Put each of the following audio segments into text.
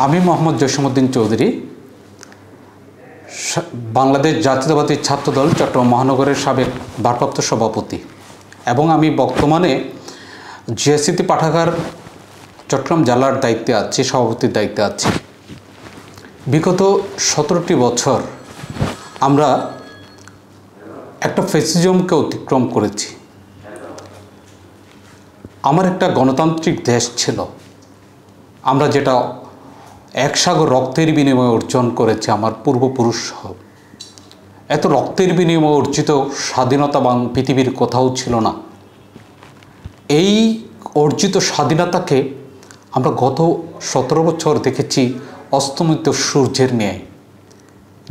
আমি মোহাম্মদ জসীমউদ্দিন চৌধুরী, বাংলাদেশ জাতীয়তাবাদী ছাত্রদল চট্টগ্রাম মহানগরের সাবেক ভারপ্রাপ্ত সভাপতি এবং আমি বর্তমানে জিএসসিটি পাঠাগার চট্টগ্রাম জেলার দায়িত্বে আছি, সভাপতির দায়িত্বে আছি। বিগত 17টি বছর আমরা একটা ফ্যাসিজমকে অতিক্রম করেছি। আমার একটা গণতান্ত্রিক দেশ ছিল, আমরা যেটা এক সাগর রক্তের বিনিময়ে অর্জন করেছে আমার পূর্বপুরুষ সহ। এত রক্তের বিনিময়ে অর্জিত স্বাধীনতা পৃথিবীর কোথাও ছিল না। এই অর্জিত স্বাধীনতাকে আমরা গত 17 বছর দেখেছি অস্তমিত সূর্যের ন্যায়,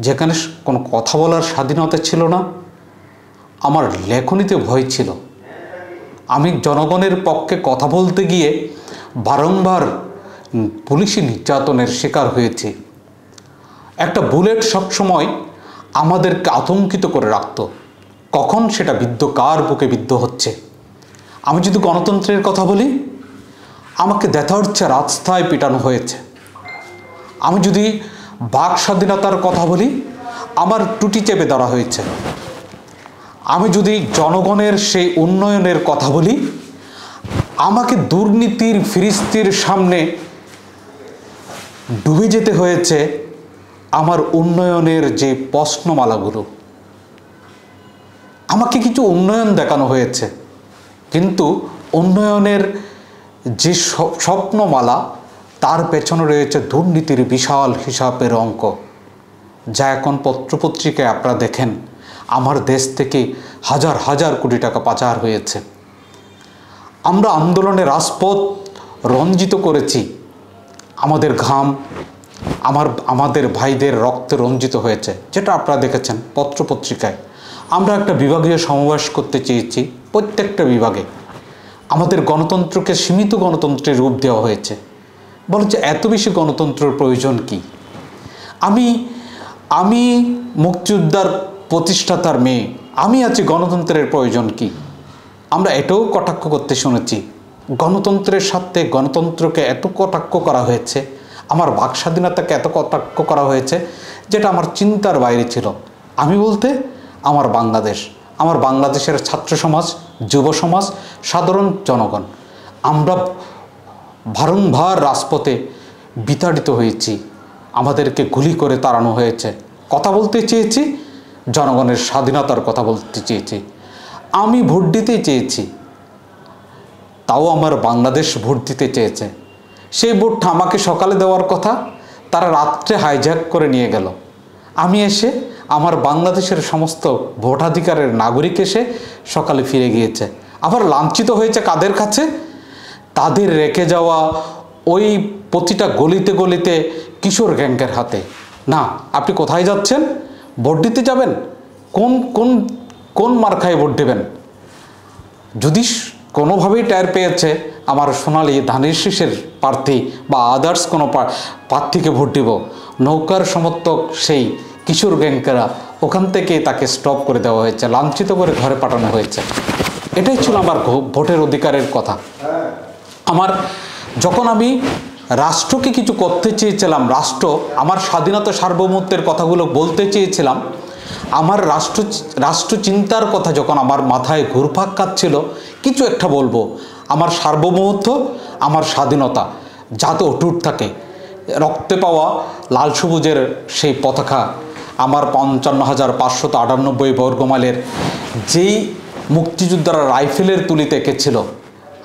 যেখানে কোনো কথা বলার স্বাধীনতা ছিল না। আমার লেখনীতে ভয় ছিল। আমি জনগণের পক্ষে কথা বলতে গিয়ে বারংবার পুলিশি নির্যাতনের শিকার হয়েছে। একটা বুলেট সবসময় আমাদেরকে আতঙ্কিত করে রাখত, কখন সেটা বিদ্ধ, কার বুকে বিদ্ধ হচ্ছে। আমি যদি গণতন্ত্রের কথা বলি, আমাকে দেথার্চে রাস্তায় পিটানো হয়েছে। আমি যদি বাক স্বাধীনতার কথা বলি, আমার টুটি চেপে ধরা হয়েছে। আমি যদি জনগণের সেই উন্নয়নের কথা বলি, আমাকে দুর্নীতির ফিরিস্তির সামনে ডুবে যেতে হয়েছে আমার উন্নয়নের যে প্রশ্নমালাগুলো। আমাকে কিছু উন্নয়ন দেখানো হয়েছে, কিন্তু উন্নয়নের যে স্বপ্নমালা, তার পেছনে রয়েছে দুর্নীতির বিশাল হিসাবের অঙ্ক, যা এখন পত্রপত্রিকায় আপনারা দেখেন আমার দেশ থেকে হাজার হাজার কোটি টাকা পাচার হয়েছে। আমরা আন্দোলনে রাজপথ রঞ্জিত করেছি, আমাদের ঘাম, আমাদের ভাইদের রক্তে রঞ্জিত হয়েছে, যেটা আপনারা দেখেছেন পত্রপত্রিকায়। আমরা একটা বিভাগীয় সমাবেশ করতে চেয়েছি, প্রত্যেকটা বিভাগে আমাদের গণতন্ত্রকে সীমিত গণতন্ত্রের রূপ দেওয়া হয়েছে। বলছে এত বেশি গণতন্ত্রের প্রয়োজন কি? আমি মুক্তিযোদ্ধার প্রতিষ্ঠাতার মেয়ে, আমি আছি, গণতন্ত্রের প্রয়োজন কি? আমরা এটাও কটাক্ষ করতে শুনেছি। গণতন্ত্রের সাথে গণতন্ত্রকে এত কটাক্ষ করা হয়েছে, আমার বাক স্বাধীনতাকে এত কটাক্ষ করা হয়েছে, যেটা আমার চিন্তার বাইরে ছিল। আমি বলতে আমার বাংলাদেশ, আমার বাংলাদেশের ছাত্র সমাজ, যুব সমাজ, সাধারণ জনগণ, আমরা বারংবার রাজপথে বিতাড়িত হয়েছি, আমাদেরকে গুলি করে তাড়ানো হয়েছে। কথা বলতে চেয়েছি, জনগণের স্বাধীনতার কথা বলতে চেয়েছি। আমি ভোট দিতে চেয়েছি, তাও আমার বাংলাদেশ ভোট দিতে চেয়েছে। সেই ভোটটা আমাকে সকালে দেওয়ার কথা, তারা রাত্রে হাইজ্যাক করে নিয়ে গেল। আমি এসে আমার বাংলাদেশের সমস্ত ভোটাধিকারের নাগরিক এসে সকালে ফিরে গিয়েছে। আবার লাঞ্ছিত হয়েছে কাদের কাছে? তাদের রেখে যাওয়া ওই প্রতিটা গলিতে গলিতে কিশোর গ্যাংয়ের হাতে। না, আপনি কোথায় যাচ্ছেন? ভোট দিতে যাবেন? কোন মার্কায় ভোট দেবেন? যদি কোনোভাবেই টায়ার পেয়েছে আমার সোনালী ধানের শীষের প্রার্থী বা আদার্স কোনো প্রার্থীকে ভোট দিব, নৌকার সমর্থক সেই কিশোর গ্যাংকেরা ওখান থেকে তাকে স্টপ করে দেওয়া হয়েছে, লাঞ্ছিত করে ঘরে পাঠানো হয়েছে। এটাই ছিল আমার ভোটের অধিকারের কথা। যখন আমি রাষ্ট্রকে কিছু করতে চেয়েছিলাম, আমার স্বাধীনতা সার্বভৌমত্বের কথাগুলো বলতে চেয়েছিলাম, আমার রাষ্ট্র চিন্তার কথা যখন আমার মাথায় ঘুরপাক খাচ্ছিল, কিছু একটা বলবো, আমার সার্বভৌমত্ব, আমার স্বাধীনতা যাতে অটুট থাকে। রক্তে পাওয়া লাল সবুজের সেই পতাকা, আমার 55,598 বর্গমাইলের যেই মুক্তিযোদ্ধারা রাইফেলের তুলিতে এঁকেছিল,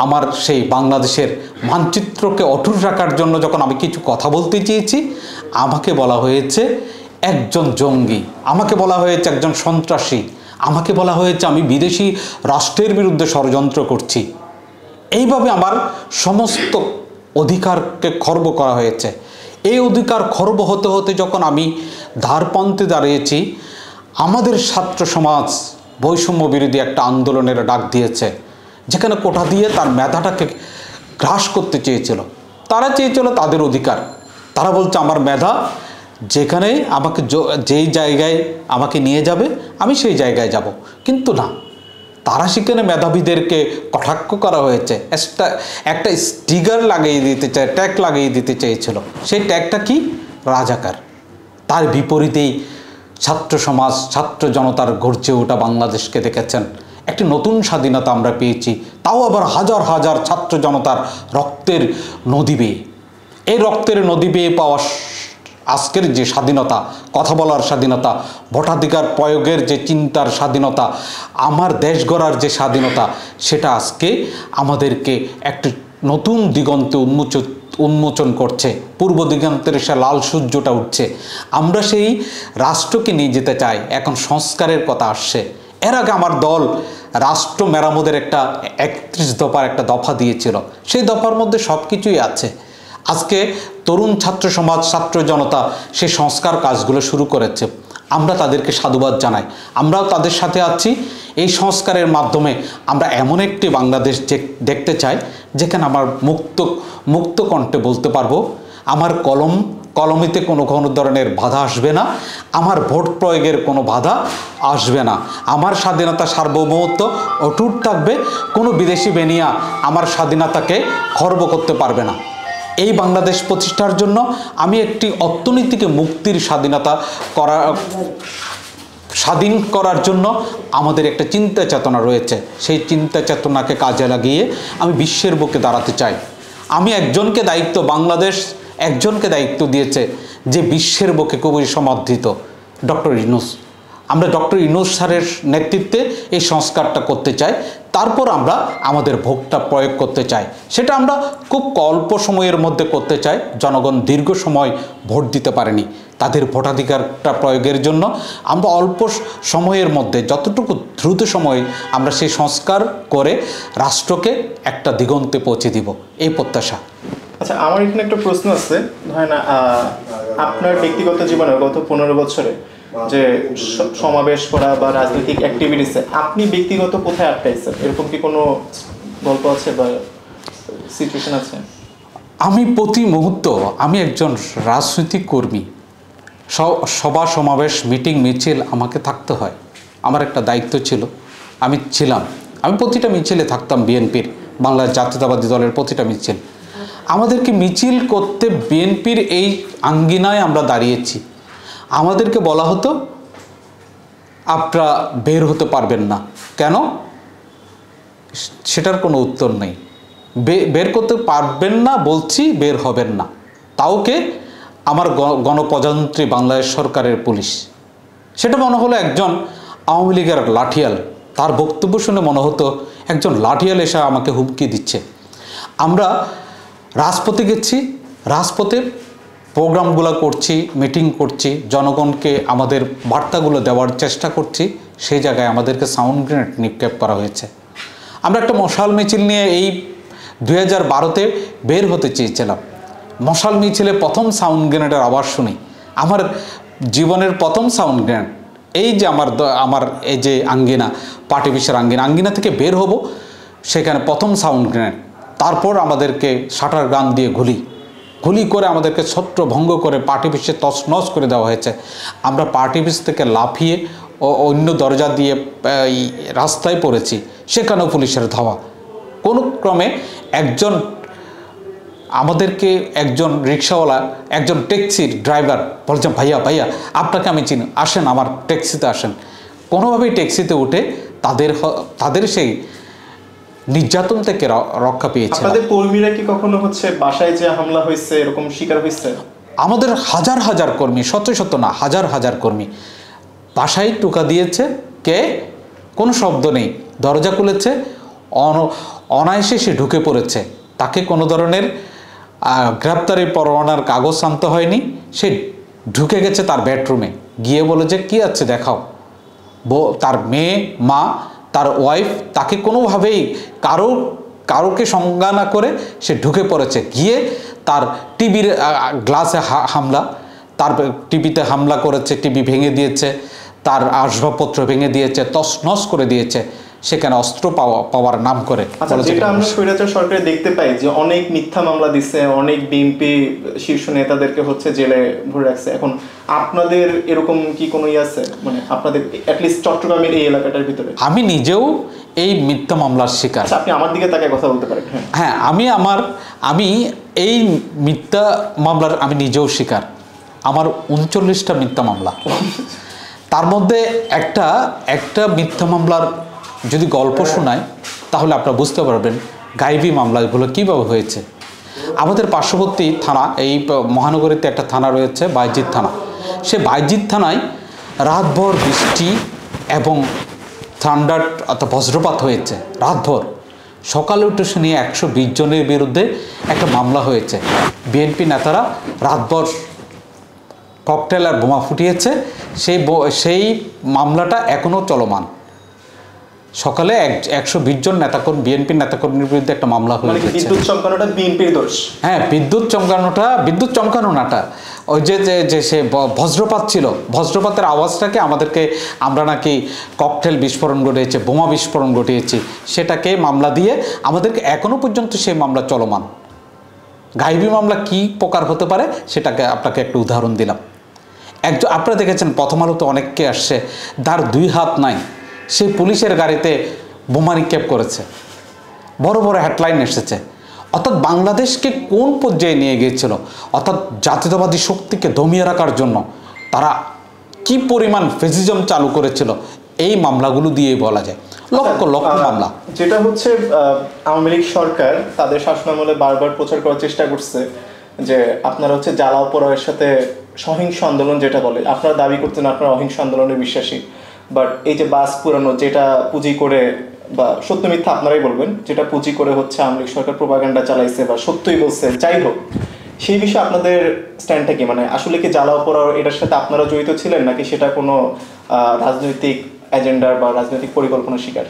আমার সেই বাংলাদেশের মানচিত্রকে অটুট রাখার জন্য যখন আমি কিছু কথা বলতে চেয়েছি, আমাকে বলা হয়েছে একজন জঙ্গি, আমাকে বলা হয়েছে একজন সন্ত্রাসী, আমাকে বলা হয়েছে আমি বিদেশি রাষ্ট্রের বিরুদ্ধে ষড়যন্ত্র করছি। এইভাবে আমার সমস্ত অধিকারকে খর্ব করা হয়েছে। এই অধিকার খর্ব হতে হতে যখন আমি ধারপন্থে দাঁড়িয়েছি, আমাদের ছাত্র সমাজ বৈষম্য বিরোধী একটা আন্দোলনের ডাক দিয়েছে, যেখানে কোটা দিয়ে তার মেধাটাকে গ্রাস করতে চেয়েছিল। তারা চেয়েছিল তাদের অধিকার। তারা বলছে আমার মেধা যেখানে যেই জায়গায় আমাকে নিয়ে যাবে আমি সেই জায়গায় যাব। কিন্তু না, তারা সেখানে মেধাবীদেরকে কটাক্ষ করা হয়েছে, একটা স্টিকার লাগিয়ে দিতে চায়, ট্যাগ লাগিয়ে দিতে চেয়েছিল। সেই ট্যাগটা কি? রাজাকার। তার বিপরীতেই ছাত্র সমাজ, ছাত্র জনতার গর্জে ওঠা বাংলাদেশকে দেখেছেন। একটি নতুন স্বাধীনতা আমরা পেয়েছি, তাও আবার হাজার হাজার ছাত্র জনতার রক্তের নদী বেয়ে। এই রক্তের নদী বেয়ে পাওয়া আজকের যে স্বাধীনতা, কথা বলার স্বাধীনতা, ভোটাধিকার প্রয়োগের যে চিন্তার স্বাধীনতা, আমার দেশ গড়ার যে স্বাধীনতা, সেটা আজকে আমাদেরকে একটি নতুন দিগন্তে উন্মোচন করছে। পূর্ব দিগন্তের সে লাল সূর্যটা উঠছে। আমরা সেই রাষ্ট্রকে নিয়ে যেতে চাই। এখন সংস্কারের কথা আসছে। এর আগে আমার দল রাষ্ট্র মেরামতের একটা 31 দফার একটা দফা দিয়েছিল। সেই দফার মধ্যে সব কিছুই আছে। আজকে তরুণ ছাত্র সমাজ, ছাত্র জনতা সেই সংস্কার কাজগুলো শুরু করেছে। আমরা তাদেরকে সাধুবাদ জানাই। আমরাও তাদের সাথে আছি। এই সংস্কারের মাধ্যমে আমরা এমন একটি বাংলাদেশ দেখতে চাই যেখানে আমার মুক্ত কণ্ঠে বলতে পারবো, আমার কলমেতে কোনো ধরনের বাধা আসবে না, আমার ভোট প্রয়োগের কোনো বাধা আসবে না, আমার স্বাধীনতা সার্বভৌমত্ব অটুট থাকবে, কোনো বিদেশি বেনিয়া আমার স্বাধীনতাকে খর্ব করতে পারবে না। এই বাংলাদেশ প্রতিষ্ঠার জন্য আমি একটি অর্থনীতিকে মুক্তির স্বাধীন করার জন্য আমাদের একটা চিন্তা চেতনা রয়েছে। সেই চিন্তা চেতনাকে কাজে লাগিয়ে আমি বিশ্বের বুকে দাঁড়াতে চাই। আমি বাংলাদেশ একজনকে দায়িত্ব দিয়েছে যে বিশ্বের বুকে খুবই সমর্থিত, ডক্টর ইউনূস। আমরা ডক্টর ইউনূস স্যারের নেতৃত্বে এই সংস্কারটা করতে চাই। তারপর আমরা আমাদের ভোটটা প্রয়োগ করতে চাই। সেটা আমরা খুব অল্প সময়ের মধ্যে করতে চাই। জনগণ দীর্ঘ সময় ভোট দিতে পারেনি। তাদের ভোটাধিকারটা প্রয়োগের জন্য আমরা অল্প সময়ের মধ্যে, যতটুকু দ্রুত সময়ে আমরা সেই সংস্কার করে রাষ্ট্রকে একটা দিগন্তে পৌঁছে দিব, এই প্রত্যাশা। আচ্ছা, আমার এখানে একটা প্রশ্ন আছে। ধরেন আপনার ব্যক্তিগত জীবনে গত 15 বছরে যে সমাবেশ করা বা রাজনৈতিক অ্যাক্টিভিটিসে আপনি ব্যক্তিগত কোথায় আটকাইছেন, এরকম কি কোনো গল্প আছে বা সিচুয়েশন আছে? আমি প্রতি মুহূর্ত, আমি একজন রাজনৈতিক কর্মী। সভা সমাবেশ, মিটিং মিছিল আমাকে থাকতে হয়। আমার একটা দায়িত্ব ছিল, আমি ছিলাম। আমি প্রতিটা মিছিলে থাকতাম। বিএনপির, বাংলাদেশ জাতীয়তাবাদী দলের প্রতিটা মিছিল। আমাদেরকে মিছিল করতে বিএনপির এই আঙ্গিনায় আমরা দাঁড়িয়েছি। আমাদেরকে বলা হতো আপনারা বের হতে পারবেন না। কেন? সেটার কোনো উত্তর নেই। বের করতে পারবেন না বলছি, বের হবেন না। তাও কে? আমার গণপ্রজাতন্ত্রী বাংলাদেশ সরকারের পুলিশ। সেটা মনে হলো একজন আওয়ামী লীগের লাঠিয়াল। তার বক্তব্য শুনে মনে হতো একজন লাঠিয়াল এসে আমাকে হুমকি দিচ্ছে। আমরা রাজপথে গেছি, রাজপথে প্রোগ্রামগুলো করছি, মিটিং করছি, জনগণকে আমাদের বার্তাগুলো দেওয়ার চেষ্টা করছি। সেই জায়গায় আমাদেরকে সাউন্ড গ্রেনেড নিক্ষেপ করা হয়েছে। আমরা একটা মশাল মিছিল নিয়ে এই 2012-তে বের হতে চেয়েছিলাম। মশাল মিছিলে প্রথম সাউন্ড গ্রেনেডের আওয়াজ শুনি। আমার জীবনের প্রথম সাউন্ড গ্রেনেড। এই যে আমার এই যে আঙ্গিনা, পার্টি বিশ্বের আঙ্গিনা থেকে বের হব, সেখানে প্রথম সাউন্ড গ্রেনেড। তারপর আমাদেরকে শাটার গান দিয়ে গুলি করে আমাদেরকে ছত্রভঙ্গ করে পার্টি বিশ্বে তছনছ করে দেওয়া হয়েছে। আমরা পার্টি বিশ থেকে লাফিয়ে অন্য দরজা দিয়ে রাস্তায় পড়েছি। সেখানেও পুলিশের ধাওয়া। কোনো ক্রমে আমাদেরকে একজন রিক্সাওয়ালা, একজন ট্যাক্সির ড্রাইভার বলছেন, ভাইয়া আপনাকে আমি চিনি, আসেন আমার ট্যাক্সিতে আসেন। কোনোভাবেই ট্যাক্সিতে উঠে তাদের সেই নির্যাতন থেকে রক্ষা পেয়েছে। আপনাদের কর্মীরা কি কখনো বাসায় যে হামলা হয়েছে এরকম শিকার হয়েছে? আমাদের হাজার হাজার কর্মী, শত না, হাজার হাজার কর্মী বাসায় টোকা দিয়েছে। কে? কোনো শব্দ নেই, দরজা খুলেছে, অনায়াসে সে ঢুকে পড়েছে। তাকে কোনো ধরনের গ্রেপ্তারি পরোয়ানার কাগজ আনতে হয়নি। সে ঢুকে গেছে তার বেডরুমে, গিয়ে বলে যে কী আছে দেখাও। তার মেয়ে, মা, তার ওয়াইফ, তাকে কোনোভাবেই কারোকে সংজ্ঞা না করে সে ঢুকে পড়েছে। গিয়ে তার টিভির গ্লাসে হামলা, তার টিভিতে হামলা করেছে, টিভি ভেঙে দিয়েছে, তার আসবাবপত্র ভেঙে দিয়েছে, তছনছ করে দিয়েছে। সেখানে অস্ত্র পাওয়ার নাম করে। আচ্ছা, যেটা আমরা স্বৈরাচার সরকারে দেখতে পাই যে অনেক মিথ্যা মামলা দিচ্ছে, অনেক বিএনপি শীর্ষ নেতাদেরকে হচ্ছে জেলে ভরে রাখছে। এখন আপনাদের এরকম কি কোনো আছে, মানে আপনাদের অ্যাটলিস্ট চট্টগ্রামের এই এলাকাটার ভিতরে? আমি নিজেও এই মিথ্যা মামলার শিকার। আচ্ছা, আপনি আমার দিকে তাকায় কথা বলতে পারেন। হ্যাঁ, আমি এই মিথ্যা মামলার আমি নিজেও শিকার। আমার 39টা মিথ্যা মামলা। তার মধ্যে একটা মিথ্যা মামলার যদি গল্প শোনায় তাহলে আপনারা বুঝতে পারবেন গায়েবী মামলাগুলো কীভাবে হয়েছে। আমাদের পার্শ্ববর্তী থানা, এই মহানগরীতে একটা থানা রয়েছে বাইজিৎ থানা। সে বাইজিৎ থানায় রাতভর বৃষ্টি এবং থান্ডার অর্থাৎ বজ্রপাত হয়েছে রাতভর। সকালে উঠে শুনিয়ে 120 জনের বিরুদ্ধে একটা মামলা হয়েছে। বিএনপি নেতারা রাতভর ককটেল আর বোমা ফুটিয়েছে। সেই মামলাটা এখনও চলমান। সকালে 120 জন নেতাকর্মী, বিএনপি নেতাকর্মীর বিরুদ্ধে একটা মামলা হয়েছে। বিদ্যুৎ চমকানোটা বিএনপির দোষ? হ্যাঁ, বিদ্যুৎ চমকানো নাটা ওই যে সে বজ্রপাত ছিল, বজ্রপাতের আওয়াজটাকে আমরা নাকি ককটেল বিস্ফোরণ ঘটিয়েছে, বোমা বিস্ফোরণ ঘটিয়েছি, সেটাকে মামলা দিয়ে আমাদেরকে এখনও পর্যন্ত সেই মামলা চলমান। গায়েবী মামলা কী প্রকার হতে পারে সেটাকে আপনাকে একটু উদাহরণ দিলাম। আপনারা দেখেছেন প্রথম আলোতে অনেককে আসছে, তার 2 হাত নাই, সে পুলিশের গাড়িতে বোমা নিক্ষেপ করেছে, বড় বড় হেডলাইন এসেছে। অর্থাৎ বাংলাদেশকে কোন পর্যায়ে নিয়ে গিয়েছিল, অর্থাৎ জাতীয়তাবাদী শক্তিকে দমিয়ে রাখার জন্য তারা কি পরিমাণ ফেসিজম চালু করেছিল, এই মামলাগুলো দিয়ে বলা যায়। লক্ষ লক্ষ মামলা। যেটা হচ্ছে আওয়ামী লীগ সরকার তাদের শাসনামলে বারবার প্রচার করার চেষ্টা করছে যে আপনারা হচ্ছে জ্বালাও পোড়াওয়ের সাথে সহিংস আন্দোলন যেটা বলে, আপনারা দাবি করতেন আপনারা অহিংস আন্দোলনে বিশ্বাসী। বাট এই যে বাস পুরানো, যেটা পুঁজি করে, বা সত্য মিথ্যা আপনারাই বলবেন, যেটা পুঁজি করে হচ্ছে আওয়ামী লীগ সরকার প্রোপাগান্ডা চালাইছে বা সত্যই বলছে, যাই হোক, সেই বিষয়ে আপনাদের স্ট্যান্ডটা কি? মানে আসলে কি জ্বালাও পোড়াও এটার সাথে আপনারা জড়িত ছিলেন, নাকি সেটা কোনো রাজনৈতিক এজেন্ডার বা রাজনৈতিক পরিকল্পনার শিকার?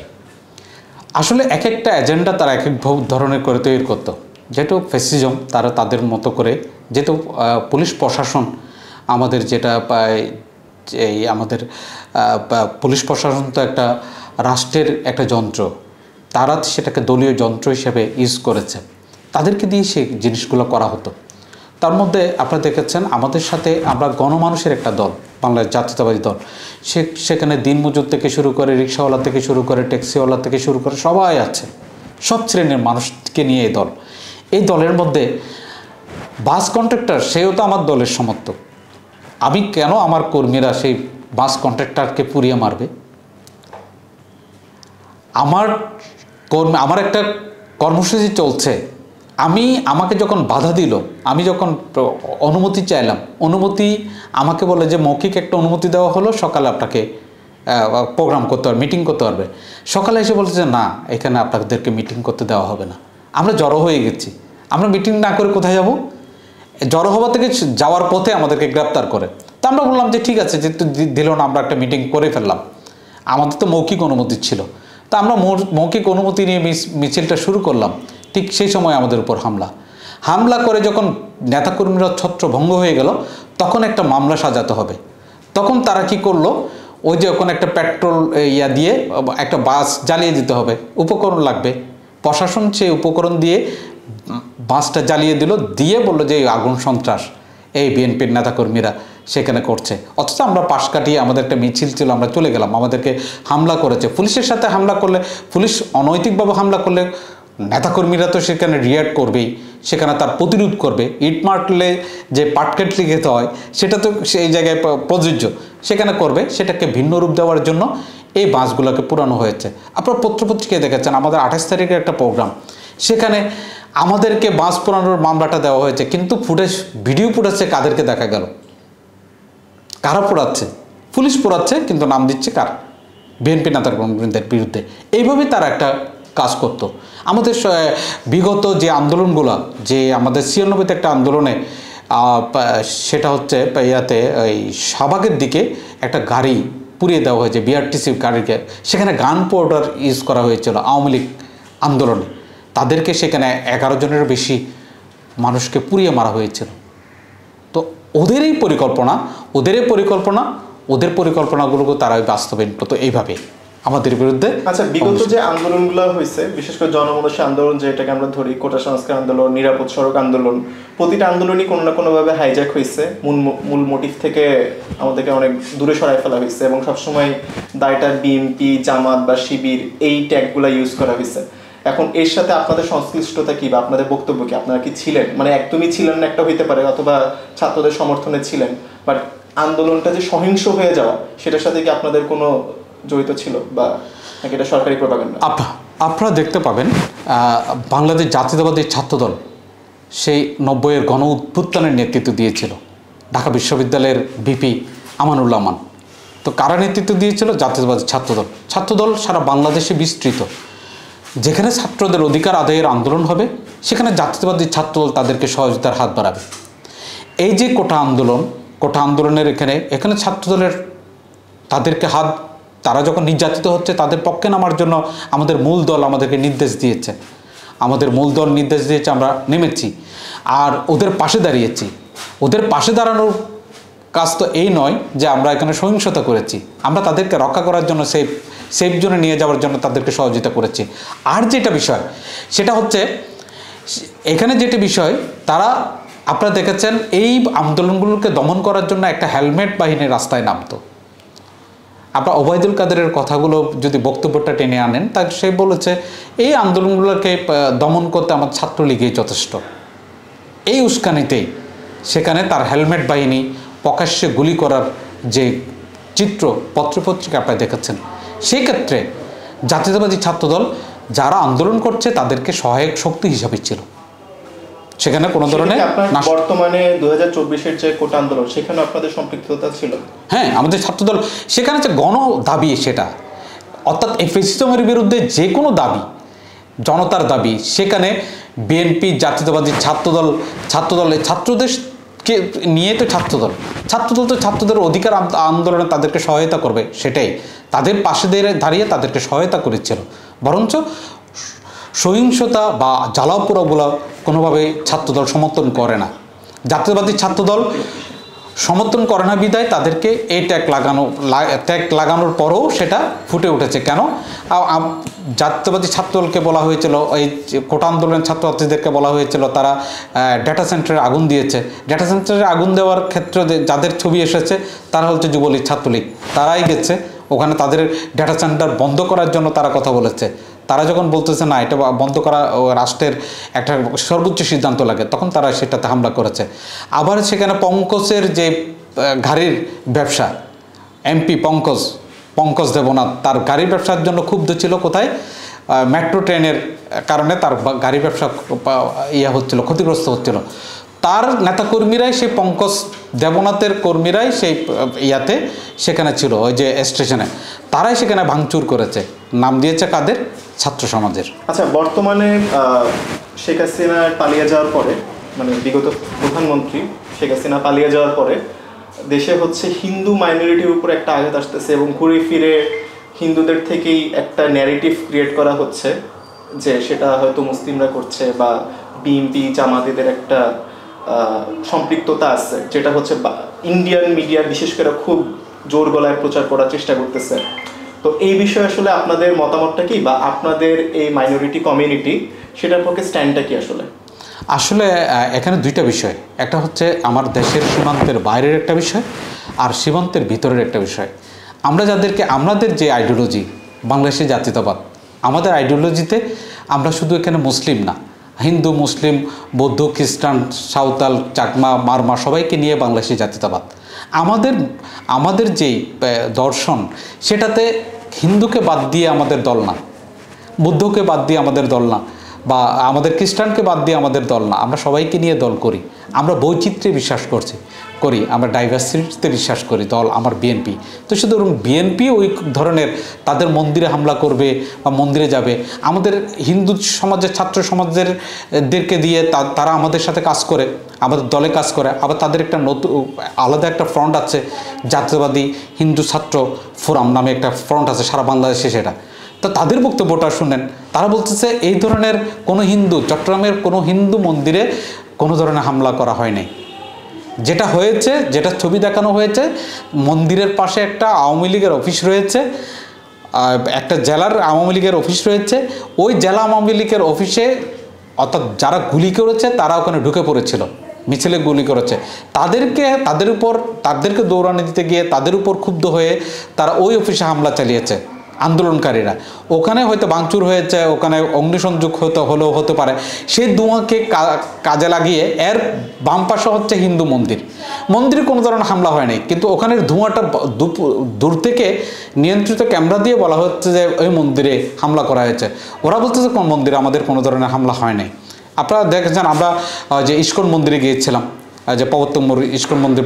আসলে এক একটা এজেন্ডা তারা এক এক ধরনের করে তৈরি করতো। যেহেতু ফ্যাসিজম তারা তাদের মতো করে, যেহেতু পুলিশ প্রশাসন আমাদের আমাদের পুলিশ প্রশাসন তো একটা রাষ্ট্রের একটা যন্ত্র, তারা সেটাকে দলীয় যন্ত্র হিসেবে ইউজ করেছে, তাদেরকে দিয়ে সে জিনিসগুলো করা হতো। তার মধ্যে আপনারা দেখেছেন আমাদের সাথে আমরা গণমানুষের একটা দল, বাংলাদেশ জাতীয়তাবাদী দল, সেখানে দিনমজুর থেকে শুরু করে, রিক্সাওয়ালা থেকে শুরু করে, ট্যাক্সিওয়ালা থেকে শুরু করে সবাই আছে, সব শ্রেণীর মানুষকে নিয়ে এই দলের মধ্যে বাস কন্ট্রাক্টর, সেও তো আমার দলের সমর্থক। আমি কেন আমার কর্মীরা সেই বাস কন্ট্রাক্টরকে পুড়িয়ে মারবে? আমার একটা কর্মসূচি চলছে, আমাকে যখন বাধা দিল, আমি যখন অনুমতি চাইলাম, আমাকে বলে যে মৌখিক একটা অনুমতি দেওয়া হলো, সকালে আপনাকে প্রোগ্রাম করতে পারবে, মিটিং করতে পারবে। সকালে এসে বলছে যে না, এখানে আপনাদেরকে মিটিং করতে দেওয়া হবে না। আমরা জড়ো হয়ে গেছি, আমরা মিটিং না করে কোথায় যাব? জড়ো হওয়া থেকে যাওয়ার পথে আমাদেরকে গ্রেপ্তার করে। তা আমরা বললাম যে ঠিক আছে, যেহেতু দিল না, আমরা একটা মিটিং করে ফেললাম, আমাদের তো মৌখিক অনুমতি ছিল। তা আমরা মৌখিক অনুমতি নিয়ে মিছিলটা শুরু করলাম। ঠিক সেই সময় আমাদের উপর হামলা করে যখন নেতাকর্মীরা ছত্রভঙ্গ হয়ে গেল, তখন একটা মামলা সাজাতে হবে। তখন তারা কি করলো, ওই যে ওখানে একটা পেট্রোল দিয়ে একটা বাস জ্বালিয়ে দিতে হবে, উপকরণ লাগবে। প্রশাসন সেই উপকরণ দিয়ে বাসটা জ্বালিয়ে দিয়ে বললো যে আগুন সন্ত্রাস এই বিএনপির নেতাকর্মীরা সেখানে করছে। অথচ আমরা পাশ কাটিয়ে, আমাদের একটা মিছিল ছিল, আমরা চলে গেলাম, আমাদেরকে হামলা করেছে। পুলিশের সাথে হামলা করলে, পুলিশ অনৈতিকভাবে হামলা করলে নেতাকর্মীরা তো সেখানে রিয়াক্ট করবেই, সেখানে তার প্রতিরোধ করবে। ইট মারলে যে পাটকেটলি খেতে হয়, সেটা তো সেই জায়গায় প্রযোজ্য, সেখানে করবে। সেটাকে ভিন্ন রূপ দেওয়ার জন্য এই বাসগুলোকে পুরানো হয়েছে। আপনারা পত্রপত্রিকায় দেখেছেন আমাদের 28 তারিখের একটা প্রোগ্রাম, সেখানে আমাদেরকে বাস পোড়ানোর মামলাটা দেওয়া হয়েছে, কিন্তু ভিডিও ফুটেজে কাদেরকে দেখা গেল? কারা পোড়াচ্ছে? পুলিশ পোড়াচ্ছে, কিন্তু নাম দিচ্ছে কার? বিএনপি নেতাকর্মীদের বিরুদ্ধে। এইভাবেই তারা একটা কাজ করত। আমাদের বিগত যে আন্দোলনগুলো, যে আমাদের 96-তে একটা আন্দোলনে, সেটা হচ্ছে এই শাহবাগের দিকে একটা গাড়ি পুড়িয়ে দেওয়া হয়েছে, বিআরটিসি গাড়িকে, সেখানে গান পাউডার ইউজ করা হয়েছিল আওয়ামী লীগ আন্দোলনে। তাদেরকে সেখানে 11 জনেরও বেশি মানুষকে পুড়িয়ে মারা হয়েছিল। তো ওদের পরিকল্পনাগুলোকে তারা বাস্তবায়ন করতো এইভাবে। আমাদের বিরুদ্ধে। আচ্ছা, বিগত যে আন্দোলনগুলো হয়েছে, বিশেষ করে জনমনসী আন্দোলন যেটাকে আমরা ধরি, কোটা সংস্কার আন্দোলন, নিরাপদ সড়ক আন্দোলন, প্রতিটা আন্দোলনই কোনো না কোনোভাবে হাইজ্যাক হয়েছে, মূল মোটিভ থেকে আমাদেরকে অনেক দূরে সরাই ফেলা হয়েছে এবং সবসময় দায়টা বিএনপি, জামাত বা শিবির এই ট্যাগগুলো ইউজ করা হয়েছে। এখন এর সাথে আপনাদের সংশ্লিষ্টতা কি বা আপনাদের বক্তব্য কি? আপনারা কি ছিলেন, মানে একদমই ছিলেন না একটা হইতে পারে, অথবা ছাত্রদের সমর্থনে ছিলেন, বাট আন্দোলনটা যে সহিংস হয়ে যাওয়া সেটার সাথে কি আপনাদের কোনো জড়িত ছিল, বা নাকি এটা সরকারি প্রপাগান্ডা? আপনারা দেখতে পাবেন বাংলাদেশ জাতীয়তাবাদী ছাত্রদল সেই 90-এর গণ উত্থানের নেতৃত্ব দিয়েছিল ঢাকা বিশ্ববিদ্যালয়ের ভিপি আমানুল্লাহ আমান। তো কারা নেতৃত্ব দিয়েছিল? জাতীয়তাবাদী ছাত্রদল। ছাত্রদল সারা বাংলাদেশে বিস্তৃত, যেখানে ছাত্রদের অধিকার আদায়ের আন্দোলন হবে সেখানে জাতীয়তাবাদী ছাত্রদল তাদেরকে সহযোগিতার হাত বাড়াবে। এই যে কোটা আন্দোলনের এখানে ছাত্রদলের তাদেরকে তারা যখন নির্যাতিত হচ্ছে তাদের পক্ষে নামার জন্য আমাদের মূল দল আমাদেরকে নির্দেশ দিয়েছে, আমরা নেমেছি আর ওদের পাশে দাঁড়িয়েছি। ওদের পাশে দাঁড়ানোর কাজ তো এই নয় যে আমরা এখানে সহিংসতা করেছি, আমরা তাদেরকে রক্ষা করার জন্য সেফ জোনে নিয়ে যাওয়ার জন্য তাদেরকে সহযোগিতা করেছি। আর যেটা বিষয় সেটা হচ্ছে এখানে যেটা বিষয়, আপনারা দেখেছেন এই আন্দোলনগুলোকে দমন করার জন্য একটা হেলমেট বাহিনী রাস্তায় নামতো। আপনার ওবায়দুল কাদেরের কথাগুলো যদি বক্তব্যটা টেনে আনেন, তাহলে সে বলেছে এই আন্দোলনগুলোকে দমন করতে আমার ছাত্রলীগই যথেষ্ট। এই উস্কানিতেই সেখানে তার হেলমেট বাহিনী প্রকাশ্যে গুলি করার যে চিত্র পত্রপত্রিকা আপনারা দেখেছেন, সেই ক্ষেত্রে জাতীয়তাবাদী ছাত্রদল যারা আন্দোলন করছে তাদেরকে সহায়ক শক্তি হিসাবে ছিল। সেখানে কোনো ধরনের বর্তমানে 2024-এর যে কোটা আন্দোলন, সেখানে আপনাদের সম্পৃক্ততা ছিল? হ্যাঁ, আমাদের ছাত্রদল সেখানে যে গণ দাবি, সেটা অর্থাৎ এই ফ্যাসিজমের বিরুদ্ধে যে কোনো দাবি, জনতার দাবি, সেখানে বিএনপি, জাতীয়তাবাদী ছাত্রদল ছাত্রদেরকে নিয়ে তো ছাত্রদল তো ছাত্রদের অধিকার আন্দোলনে তাদেরকে সহায়তা করবে, সেটাই তাদের পাশে দাঁড়িয়ে তাদেরকে সহায়তা করেছিল। বরঞ্চ সহিংসতা বা জ্বালাও পোড়াগুলো কোনোভাবে ছাত্রদল সমর্থন করে না। জাতীয়তাবাদী ছাত্রদল সমর্থন করে না বিধায় তাদেরকে এই ট্যাগ লাগানোর পরেও সেটা ফুটে উঠেছে। কেন? জাতীয়তাবাদী ছাত্রদলকে বলা হয়েছিল, এই কোটা আন্দোলনের ছাত্রছাত্রীদেরকে বলা হয়েছিল তারা ডেটা সেন্টারে আগুন দিয়েছে। ডেটা সেন্টারে আগুন দেওয়ার ক্ষেত্রে যাদের ছবি এসেছে তারা হচ্ছে যুবলীগ, ছাত্রলীগ, তারাই গেছে ওখানে তাদের ডেটা সেন্টার বন্ধ করার জন্য তারা কথা বলেছে। তারা যখন বলতেছে না এটা বন্ধ করা রাষ্ট্রের একটা সর্বোচ্চ সিদ্ধান্ত লাগে, তখন তারা সেটাতে হামলা করেছে। আবার সেখানে পঙ্কজের যে গাড়ির ব্যবসা, এমপি পঙ্কজ দেবনাথ, তার গাড়ির ব্যবসার জন্য ক্ষুব্ধ ছিল। কোথায়? মেট্রো ট্রেনের কারণে তার গাড়ি ব্যবসা হচ্ছিল, ক্ষতিগ্রস্ত হচ্ছিল। তার নেতাকর্মীরাই, সেই পঙ্কজ দেবনাথের কর্মীরাই সেই সেখানে ছিল, ওই যে স্টেশনে, তারাই সেখানে ভাঙচুর করেছে। নাম দিয়েছে কাদের? ছাত্র সমাজের। আচ্ছা, বর্তমানে শেখ হাসিনা পালিয়ে যাওয়ার পরে, মানে বিগত প্রধানমন্ত্রী শেখ হাসিনা পালিয়ে যাওয়ার পরে দেশে হচ্ছে হিন্দু মাইনরিটির উপর একটা আঘাত আসতেছে এবং ঘুরে ফিরে হিন্দুদের থেকেই একটা ন্যারেটিভ ক্রিয়েট করা হচ্ছে যে সেটা হয়তো মুসলিমরা করছে বা বিএনপি জামাতিদের একটা সম্পৃক্ততা আছে, যেটা হচ্ছে ইন্ডিয়ান মিডিয়া বিশেষ করে খুব জোর গলায় প্রচার করার চেষ্টা করতেছে। তো এই বিষয়ে আসলে আপনাদের মতামতটা কি, বা আপনাদের এই মাইনরিটি কমিউনিটি সেটার পক্ষে স্ট্যান্ডটা কি? আসলে এখানে দুইটা বিষয়, একটা হচ্ছে আমার দেশের সীমান্তের বাইরের একটা বিষয়, আর সীমান্তের ভিতরের একটা বিষয়। আমাদের যে আইডিওলজি বাংলাদেশের জাতীয়তাবাদ, আমাদের আইডিওলজিতে আমরা শুধু এখানে মুসলিম না, হিন্দু, মুসলিম, বৌদ্ধ, খ্রিস্টান, সাঁওতাল, চাকমা, মারমা সবাইকে নিয়ে বাংলাদেশের জাতীয়তাবাদ। আমাদের যেই দর্শন, সেটাতে হিন্দুকে বাদ দিয়ে আমাদের দল না, বৌদ্ধকে বাদ দিয়ে আমাদের দল না, বা আমাদের খ্রিস্টানকে বাদ দিয়ে আমাদের দল না। আমরা সবাইকে নিয়ে দল করি, আমরা বৈচিত্র্যে বিশ্বাস করি, আমরা ডাইভার্সিটিতে বিশ্বাস করি। দল আমার বিএনপি। তো শুধু বিএনপি ওই ধরনের তাদের মন্দিরে হামলা করবে বা মন্দিরে যাবে, আমাদের হিন্দু সমাজের, ছাত্র সমাজদেরকে দিয়ে তারা আমাদের সাথে কাজ করে, আমাদের দলে কাজ করে। আবার তাদের একটা নতুন আলাদা একটা ফ্রন্ট আছে, জাতীয়তাবাদী হিন্দু ছাত্র ফোরাম নামে একটা ফ্রন্ট আছে সারা বাংলাদেশে। সেটা তো তাদের বক্তব্যটা শুনেন, তারা বলতেছে এই ধরনের কোনো চট্টগ্রামের কোনো হিন্দু মন্দিরে কোনো ধরনের হামলা করা হয়নি। যেটা হয়েছে, যেটা ছবি দেখানো হয়েছে, মন্দিরের পাশে একটা আওয়ামী লীগের অফিস রয়েছে, একটা জেলার আওয়ামী লীগের অফিস রয়েছে, ওই জেলা আওয়ামী লীগের অফিসে অর্থাৎ যারা গুলি করেছে তারা ওখানে ঢুকে পড়েছিল, মিছিলে গুলি করেছে, তাদেরকে দৌড়ানি দিতে গিয়ে তাদের উপর ক্ষুব্ধ হয়ে তারা ওই অফিসে হামলা চালিয়েছে আন্দোলনকারীরা। ওখানে হয়তো ভাঙচুর হয়েছে, ওখানে অগ্নিসংযোগ হতে পারে। সেই ধোঁয়াকে কাজে লাগিয়ে এর বাম পাশে হচ্ছে হিন্দু মন্দিরে কোনো ধরনের হামলা হয়নি, কিন্তু ওখানের ধোঁয়াটা দূর থেকে নিয়ন্ত্রিত ক্যামেরা দিয়ে বলা হচ্ছে যে ওই মন্দিরে হামলা করা হয়েছে। ওরা বলতেছে কোন মন্দিরে, আমাদের কোনো ধরনের হামলা হয় নাই। আপনারা দেখেছেন আমরা যে ইস্কন মন্দিরে গিয়েছিলাম, যে প্রবর্তক ইস্কন মন্দির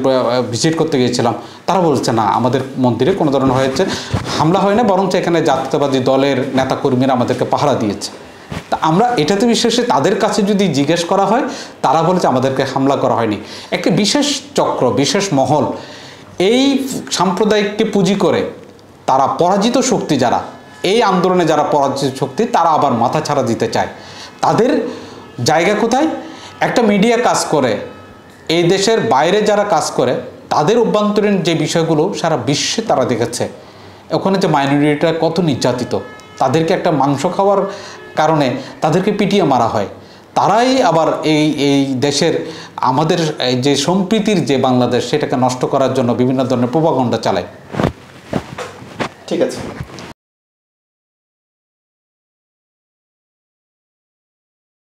ভিজিট করতে গিয়েছিলাম, তারা বলছে না আমাদের মন্দিরে কোনো ধরনের হয়েছে হামলা হয় না, বরঞ্চ এখানে জাতীয়তাবাদী দলের নেতাকর্মীরা আমাদেরকে পাহারা দিয়েছে। তা আমরা এটাতে বিশ্বাসী, তাদের কাছে যদি জিজ্ঞেস করা হয় তারা বলেছে আমাদেরকে হামলা করা হয়নি। একটা বিশেষ চক্র, বিশেষ মহল এই সাম্প্রদায়িককে পুঁজি করে তারা পরাজিত শক্তি, যারা এই আন্দোলনে যারা পরাজিত শক্তি, তারা আবার মাথা ছাড়া দিতে চায়। তাদের জায়গা কোথায়? একটা মিডিয়া কাজ করে, এই দেশের বাইরে যারা কাজ করে তাদের অভ্যন্তরীণ যে বিষয়গুলো সারা বিশ্বে তারা দেখেছে। ওখানে যে মাইনরিটিটা কত নির্যাতিত, তাদেরকে একটা মাংস খাওয়ার কারণে তাদেরকে পিটিয়ে মারা হয়। তারাই আবার এই দেশের আমাদের যে সম্প্রীতির যে বাংলাদেশ, সেটাকে নষ্ট করার জন্য বিভিন্ন ধরনের প্রোপাগান্ডা চালায়। ঠিক আছে।